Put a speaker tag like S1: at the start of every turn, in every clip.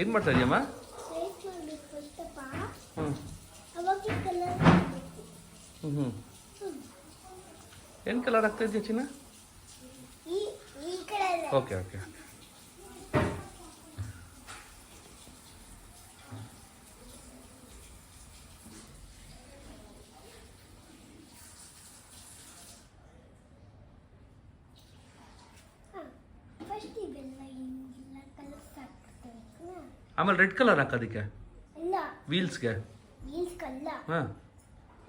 S1: ಏನು ಮಾಡ್ತಾ ಇದೀಯಮ್ಮ?
S2: ಪೇಸ್ಟ್ ಮಾಡ್ಬೇಕು ಫಸ್ಟಪ್ಪ.
S1: ಹ್ಞೂ
S2: ಅವಾಗ ಕಲರ್ ಹಾಕ್ಬೇಕು.
S1: ಹ್ಞೂ ಏನು ಕಲರ್ ಆಗ್ತಾ ಇದೆಯಾ ಚಿನ್ನ?
S2: ಈ ಈ ಕಲರ್.
S1: ಓಕೆ ಓಕೆ
S2: ಫಸ್ಟ್ ಇವೆಲ್ಲ ಹಿಂಗೆಲ್ಲ ಕಲರ್ಸ್ ಹಾಕ್ಬೇಕು.
S1: ಆಮೇಲೆ ರೆಡ್ ಕಲರ್ ಹಾಕೋದಕ್ಕೆ
S2: ಇಲ್ಲ
S1: ವೀಲ್ಸ್ಗೆ.
S2: ವೀಲ್ಸ್ ಕಲ್ಲ.
S1: ಹಾಂ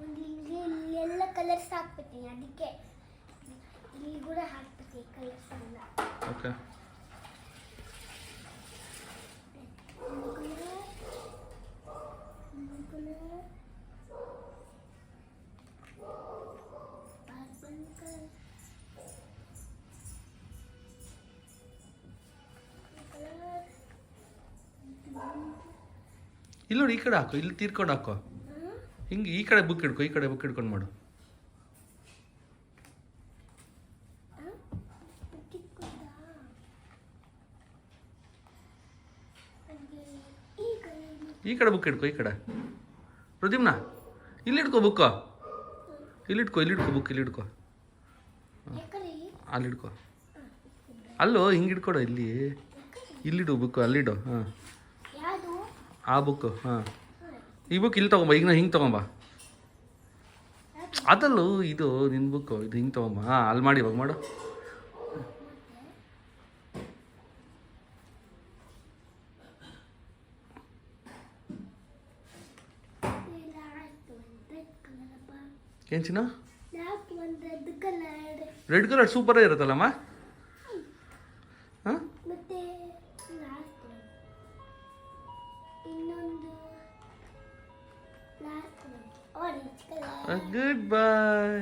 S2: ಇಲ್ಲೆಲ್ಲ ಕಲರ್ಸ್ ಹಾಕ್ಬಿಡ್ತೀನಿ, ಅದಕ್ಕೆ ಇಲ್ಲಿ ಕೂಡ ಹಾಕ್ಬಿಡ್ತೀನಿ ಕಲರ್ಸ್ ಎಲ್ಲ.
S1: ಓಕೆ ಇಲ್ಲಿ ನೋಡಿ, ಈ ಕಡೆ ಹಾಕು, ಇಲ್ಲಿ ತೀರ್ಕೊಂಡು ಹಾಕೋ. ಹಿಂಗೆ ಈ ಕಡೆ ಬುಕ್ ಹಿಡ್ಕೊ, ಈ ಕಡೆ ಬುಕ್ ಹಿಡ್ಕೊಂಡು ಮಾಡು. ಈ ಕಡೆ ಬುಕ್ ಹಿಡ್ಕೊ, ಈ ಕಡೆ. ಪ್ರದ್ಯುಮ್ನ ಇಲ್ಲಿ ಇಟ್ಕೋ ಬುಕ್ಕ, ಇಲ್ಲಿಟ್ಕೋ ಬುಕ್, ಇಲ್ಲಿ ಇಟ್ಕೋ, ಅಲ್ಲಿ ಇಟ್ಕೋ. ಅಲ್ಲೋ ಹಿಂಗೆ ಇಟ್ಕೊಡು, ಇಲ್ಲಿಡು ಬುಕ್ಕು, ಅಲ್ಲಿಡು. ಹಾಂ ಆ ಬುಕ್ಕು. ಹಾಂ ಈ ಬುಕ್ ಇಲ್ಲಿ ತೊಗೊಂಬ, ಈಗ ನಾ ಹಿಂಗೆ ತೊಗೊಂಬ. ಅದಲ್ಲೂ ಇದು ನಿನ್ನ ಬುಕ್ಕು, ಇದು ಹಿಂಗೆ ತೊಗೊಂಬ. ಹಾಂ ಅಲ್ಲಿ ಮಾಡಿ, ಇವಾಗ ಮಾಡು. ಏನು ಚಿನ್ನ? ರೆಡ್ ಕಲರ್ ಸೂಪರೇ ಇರುತ್ತಲ್ಲಮ್ಮ. ಹಾಂ
S2: ಮತ್ತೆ ಇನ್ನೊಂದು ಆರೆಂಜ್ ಕಲರ್.
S1: ಗುಡ್ ಬಾಯ್.